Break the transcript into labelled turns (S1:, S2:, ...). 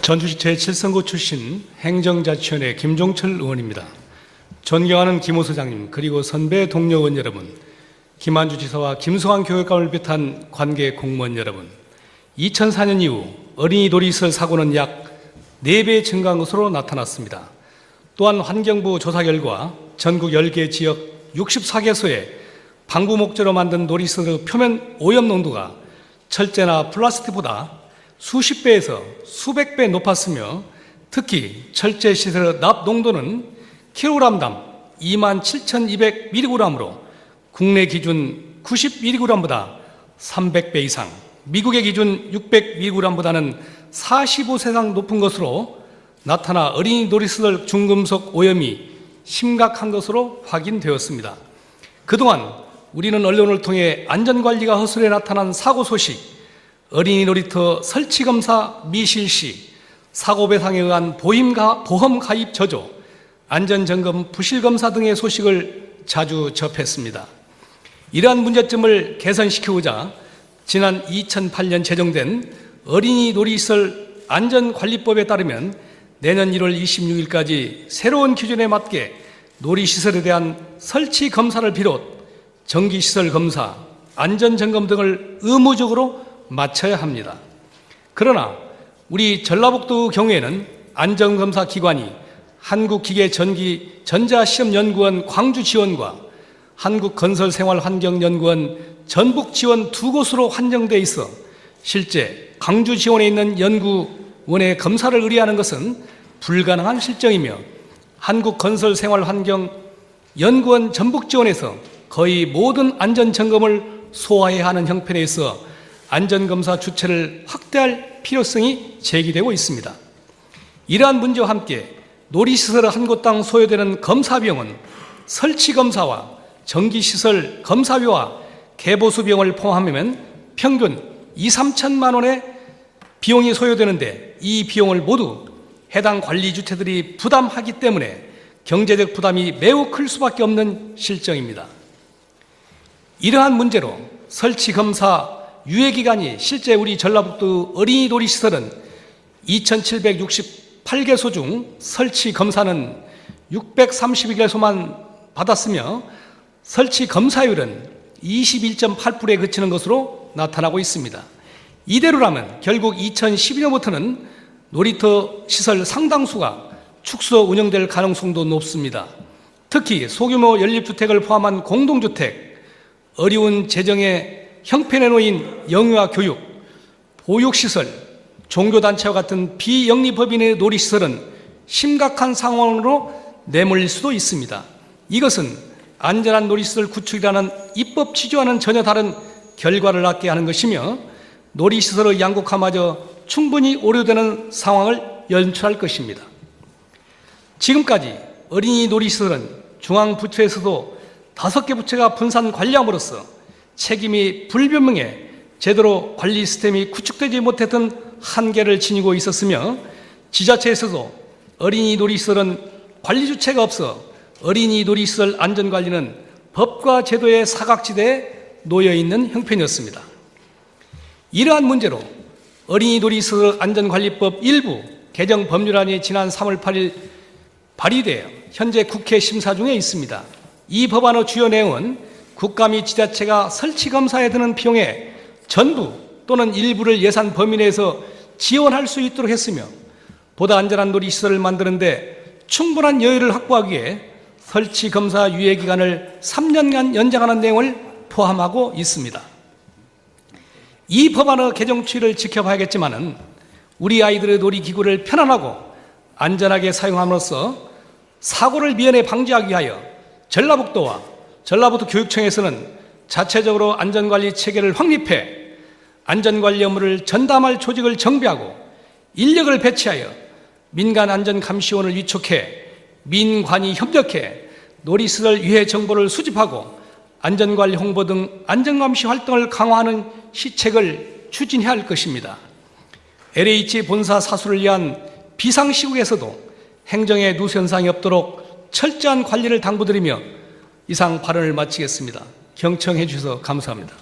S1: 전주시 제7선거 출신 행정자치위원회 김종철 의원입니다. 존경하는 김 호소장님, 그리고 선배 동료 의원 여러분, 김한주 지사와 김수환 교육감을 비롯한 관계 공무원 여러분, 2004년 이후 어린이 놀이시설 사고는 약 4배 증가한 것으로 나타났습니다. 또한 환경부 조사 결과 전국 10개 지역 64개소에 방부 목적으로 만든 놀이시설의 표면 오염 농도가 철제나 플라스틱보다 수십 배에서 수백 배 높았으며, 특히 철제 시설의 납 농도는 킬로그램당 27,200mg으로 국내 기준 90mg보다 300배 이상, 미국의 기준 600mg보다는 45세 이상 높은 것으로 나타나 어린이 놀이시설 중금속 오염이 심각한 것으로 확인되었습니다. 그동안 우리는 언론을 통해 안전관리가 허술해 나타난 사고 소식, 어린이 놀이터 설치검사 미실시, 사고 배상에 의한 보험 가입 저조, 안전점검 부실검사 등의 소식을 자주 접했습니다. 이러한 문제점을 개선시키고자 지난 2008년 제정된 어린이 놀이시설 안전관리법에 따르면 내년 1월 26일까지 새로운 기준에 맞게 놀이시설에 대한 설치 검사를 비롯 정기시설 검사, 안전점검 등을 의무적으로 마쳐야 합니다. 그러나 우리 전라북도 경우에는 안전검사 기관이 한국기계전자시험연구원 광주지원과 한국건설생활환경연구원 전북지원 두 곳으로 한정되어 있어 실제 광주지원에 있는 연구원의 검사를 의뢰하는 것은 불가능한 실정이며, 한국건설생활환경연구원 전북지원에서 거의 모든 안전점검을 소화해야 하는 형편에 있어 안전검사 주체를 확대할 필요성이 제기되고 있습니다. 이러한 문제와 함께 놀이시설 한 곳당 소요되는 검사 비용은 설치검사와 정기시설 검사비와 개보수 비용을 포함하면 평균 2~3천만 원의 비용이 소요되는데, 이 비용을 모두 해당 관리주체들이 부담하기 때문에 경제적 부담이 매우 클 수밖에 없는 실정입니다. 이러한 문제로 설치검사 유예기간이 실제 우리 전라북도 어린이 놀이시설은 2,768개소 중 설치검사는 632개소만 받았으며 설치검사율은 21.8%에 그치는 것으로 나타나고 있습니다. 이대로라면 결국 2012년부터는 놀이터 시설 상당수가 축소 운영될 가능성도 높습니다. 특히 소규모 연립주택을 포함한 공동주택, 어려운 재정에 형편에 놓인 영유아 교육, 보육시설, 종교단체와 같은 비영리법인의 놀이시설은 심각한 상황으로 내몰릴 수도 있습니다. 이것은 안전한 놀이시설 구축이라는 입법 취지와는 전혀 다른 결과를 낳게 하는 것이며, 놀이시설의 양극화마저 충분히 오류되는 상황을 연출할 것입니다. 지금까지 어린이 놀이시설은 중앙부처에서도 5개 부처가 분산 관리함으로써 책임이 불분명해 제대로 관리 시스템이 구축되지 못했던 한계를 지니고 있었으며, 지자체에서도 어린이 놀이시설은 관리 주체가 없어 어린이 놀이시설 안전관리는 법과 제도의 사각지대에 놓여있는 형편이었습니다. 이러한 문제로 어린이 놀이시설 안전관리법 일부 개정 법률안이 지난 3월 8일 발의되어 현재 국회 심사 중에 있습니다. 이 법안의 주요 내용은 국가 및 지자체가 설치검사에 드는 비용의 전부 또는 일부를 예산 범위 내에서 지원할 수 있도록 했으며, 보다 안전한 놀이시설을 만드는 데 충분한 여유를 확보하기 위해 설치검사 유예기간을 3년간 연장하는 내용을 포함하고 있습니다. 이 법안의 개정 추이를 지켜봐야겠지만, 우리 아이들의 놀이기구를 편안하고 안전하게 사용함으로써 사고를 미연에 방지하기 위하여 전라북도와 전라북도 교육청에서는 자체적으로 안전관리 체계를 확립해 안전관리 업무를 전담할 조직을 정비하고 인력을 배치하여 민간안전감시원을 위촉해 민관이 협력해 놀이시설 유해 정보를 수집하고 안전관리 홍보 등 안전감시 활동을 강화하는 시책을 추진해야 할 것입니다. LH 본사 사수를 위한 비상시국에서도 행정의 누수 현상이 없도록 철저한 관리를 당부드리며 이상 발언을 마치겠습니다. 경청해 주셔서 감사합니다.